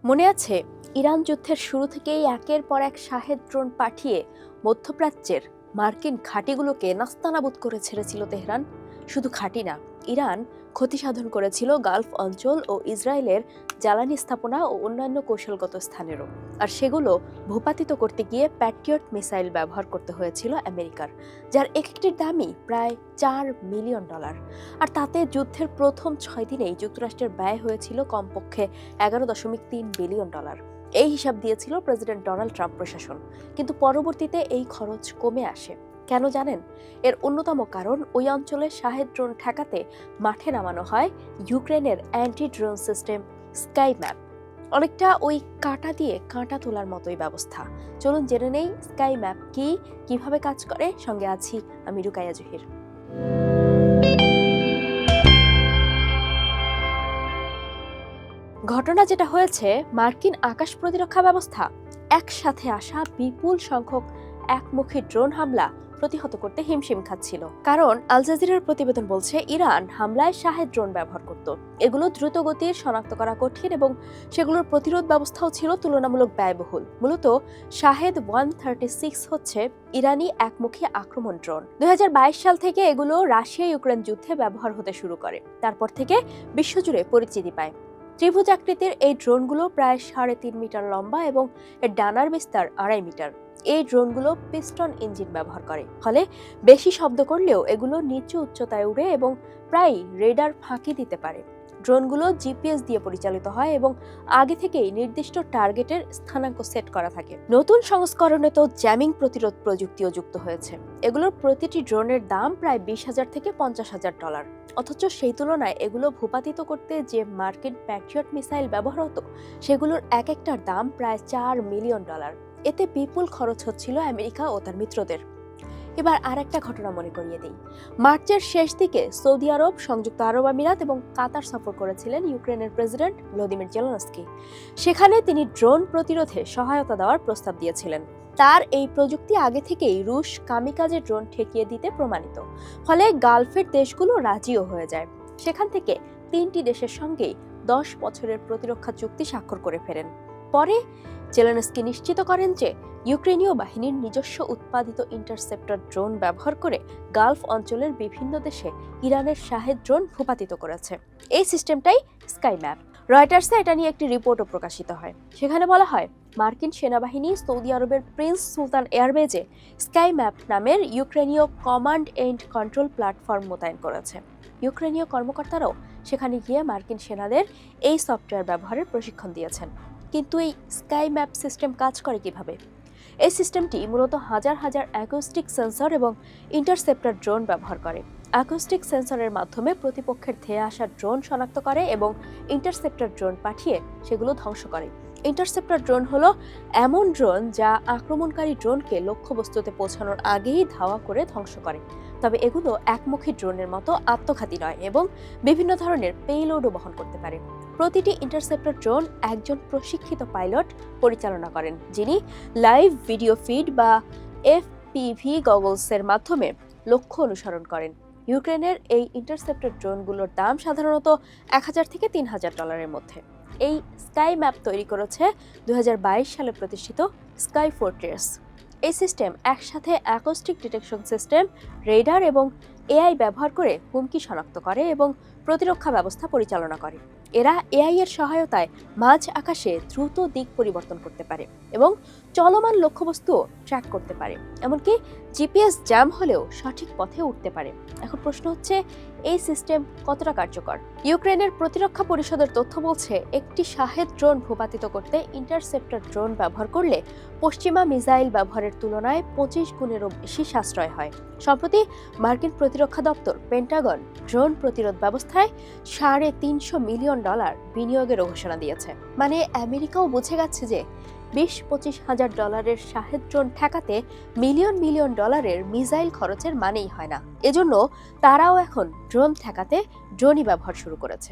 মনে আছে ইরান যুদ্ধের শুরু থেকেই একের পর এক শাহেদ ড্রোন পাঠিয়ে মধ্যপ্রাচ্যের মার্কিন ঘাঁটিগুলোকে নাস্তানাবুদ করে ছেড়েছিল তেহরান। শুধু ঘাঁটি না, ইরান ক্ষতি সাধন করেছিল গালফ অঞ্চল ও ইসরায়েলের জ্বালানি স্থাপনা ও অন্যান্য কৌশলগত স্থানেরও। আর সেগুলো ভূপাতিত করতে গিয়ে প্যাট্রিয়ট মিসাইল ব্যবহার করতে হয়েছিল আমেরিকার, যার একটির দামই প্রায় $4 মিলিয়ন। আর তাতে যুদ্ধের প্রথম 6 দিনেই যুক্তরাষ্ট্রের ব্যয় হয়েছিল কমপক্ষে $11.3 বিলিয়ন। এই হিসাব দিয়েছিল প্রেসিডেন্ট ডোনাল্ড ট্রাম্প প্রশাসন। কিন্তু পরবর্তীতে এই খরচ কমে আসে। কেন জানেন? এর অন্যতম কারণ ওই অঞ্চলে শাহেদ ড্রোন ঠেকাতে মাঠে নামানো হয় ইউক্রেনের anti drone system sky map. অনেকটা ওই কাঁটা দিয়ে কাঁটা তোলার মতোই ব্যবস্থা। চলুন জেনে নেই স্কাই ম্যাপ কি, কিভাবে কাজ করে। সঙ্গে আছি আমি রুকাইয়া জহির। ঘটনা যেটা হয়েছে, মার্কিন আকাশ প্রতিরক্ষা ব্যবস্থা একসাথে আসা বিপুল সংখ্যক একমুখী ড্রোন হামলা প্রতিহত করতে হিমশিম খাচ্ছিল। কারণ আল জাজিরার প্রতিবেদন বলছে ইরান হামলায় শাহেদ ড্রোন ব্যবহার করত। এগুলো দ্রুত গতির, শনাক্ত করা কঠিন এবং সেগুলোর প্রতিরোধ ব্যবস্থাও ছিল তুলনামূলক ব্যয়বহুল। মূলত শাহেদ 136 হচ্ছে ইরানি একমুখী আক্রমণ ড্রোন। 2022 সাল থেকে এগুলো রাশিয়া ইউক্রেন যুদ্ধে ব্যবহার হতে শুরু করে। তারপর থেকে বিশ্বজুড়ে পরিচিতি পায়। ত্রিভুজ আকৃতির এই ড্রোনগুলো প্রায় 3.5 মিটার লম্বা এবং এর ডানার বিস্তার 2.5 মিটার। এই ড্রোনগুলো পিস্টন ইঞ্জিন ব্যবহার করে, ফলে বেশি শব্দ করলেও এগুলো নিচু উচ্চতায় উড়ে এবং প্রায় রেডার ফাঁকি দিতে পারে। ড্রোনগুলো জিপিএস দিয়ে পরিচালিত হয় এবং আগে থেকেই নির্দিষ্ট টার্গেটের স্থানাঙ্ক সেট করা থাকে। নতুন সংস্করণে তো জ্যামিং প্রতিরোধ প্রযুক্তিও যুক্ত হয়েছে। এগুলোর প্রতিটি ড্রোনের দাম প্রায় $20,000 থেকে $50,000। অথচ সেই তুলনায় এগুলো ভূপাতিত করতে যে মার্কিন প্যাট্রিয়ট মিসাইল ব্যবহার হতো, সেগুলোর এক একটার দাম প্রায় $4 মিলিয়ন। এতে বিপুল খরচ হচ্ছিল আমেরিকা ও তার মিত্রদের। এবার আর একটা ঘটনা মনে করিয়ে দিই। মার্চের শেষ দিকে সৌদি আরব, সংযুক্ত আরব আমিরাত এবং কাতার সফর করেছিলেন ইউক্রেনের প্রেসিডেন্ট ভলোদিমির জেলেনস্কি। সেখানে তিনি ড্রোন প্রতিরোধে সহায়তা দেওয়ার প্রস্তাব দিয়েছিলেন। তার এই প্রযুক্তি আগে থেকেই রুশ কামিকাজে ড্রোন ঠেকিয়ে দিতে প্রমাণিত। ফলে গালফের দেশগুলো রাজিও হয়ে যায়। সেখান থেকে 3টি দেশের সঙ্গেই 10 বছরের প্রতিরক্ষা চুক্তি স্বাক্ষর করে ফেলেন। পরে জেলেনস্কি নিশ্চিত করেন যে ইউক্রেনীয় বাহিনীর নিজস্ব উৎপাদিত ইন্টারসেপ্টর ড্রোন ব্যবহার করে গালফ অঞ্চলের বিভিন্ন দেশে ইরানের শাহেদ ড্রোন ভূপাতিত করেছে। এই সিস্টেমটাই স্কাই ম্যাপ। রয়টার্সে এটা নিয়ে একটি রিপোর্টও প্রকাশিত হয়। সেখানে বলা হয়, মার্কিন সেনাবাহিনী সৌদি আরবের প্রিন্স সুলতান এয়ারবেজে স্কাই ম্যাপ নামের ইউক্রেনীয় কমান্ড এন্ড কন্ট্রোল প্ল্যাটফর্ম মোতায়েন করেছে। ইউক্রেনীয় কর্মকর্তারাও সেখানে গিয়ে মার্কিন সেনাদের এই সফটওয়্যার ব্যবহারের প্রশিক্ষণ দিয়েছেন। কিন্তু এই স্কাই ম্যাপ সিস্টেম কাজ করে কিভাবে? এই সিস্টেমটি মূলত হাজার হাজার অ্যাকোস্টিক সেন্সর এবং ইন্টারসেপ্টর ড্রোন ব্যবহার করে। অ্যাকোস্টিক সেন্সরের মাধ্যমে প্রতিপক্ষের ধেয়ে আসা ড্রোন শনাক্ত করে এবং ইন্টারসেপ্টর ড্রোন পাঠিয়ে সেগুলো ধ্বংস করে। ইন্টারসেপ্টর ড্রোন হলো এমন ড্রোন যা আক্রমণকারী ড্রোনকে লক্ষ্যবস্তুতে পৌঁছানোর আগেই ধাওয়া করে ধ্বংস করে। তবে এগুলো একমুখী ড্রোনের মতো আত্মঘাতী নয় এবং বিভিন্ন ধরনের পেইলোডও বহন করতে পারে। প্রতিটি ইন্টারসেপ্টর ড্রোন একজন প্রশিক্ষিত পাইলট পরিচালনা করেন, যিনি লাইভ ভিডিও ফিড বা এফপিভি গগলসের মাধ্যমে লক্ষ্য অনুসরণ করেন। ইউক্রেনের এই ইন্টারসেপ্টর ড্রোনগুলোর দাম সাধারণত $1,000 থেকে $3,000 মধ্যে। এই স্কাই ম্যাপ তৈরি করেছে 2022 সালে প্রতিষ্ঠিত স্কাই ফোর্ট্রেস। এই সিস্টেম একসাথে অ্যাকোস্টিক ডিটেকশন সিস্টেম, রেডার এবং এআই ব্যবহার করে হুমকি শনাক্ত করে এবং প্রতিরক্ষা ব্যবস্থা পরিচালনা করে। এরা এআই এর সহায়তায় মাঝ আকাশে দ্রুত দিক পরিবর্তন করতে পারে এবং চলমান লক্ষ্যবস্তুও ট্র্যাক করতে পারে। এমনকি জিপিএস জ্যাম হলেও সঠিক পথে উঠতে পারে। এখন প্রশ্ন হচ্ছে, এই সিস্টেম কতটা কার্যকর? ইউক্রেনের প্রতিরক্ষা পরিষদের তথ্য বলছে, একটি শাহেদ ড্রোন ভূপাতিত করতে ইন্টারসেপ্টর ড্রোন ব্যবহার করলে পশ্চিমা মিসাইল ব্যবহারের তুলনায় 25 গুণেরও বেশি সাশ্রয় হয়। সম্প্রতি মার্কিন প্রতিরক্ষা দপ্তর পেন্টাগন ড্রোন প্রতিরোধ ব্যবস্থায় $350 মিলিয়ন বিনিয়োগের ঘোষণা দিয়েছে। মানে আমেরিকাও বুঝে গেছে যে $20-25 হাজার শাহেদ ড্রোন ঠেকাতে মিলিয়ন মিলিয়ন ডলারের মিসাইল খরচের মানেই হয় না। এজন্য তারাও এখন ড্রোন ঠেকাতে ড্রোনই ব্যবহার শুরু করেছে।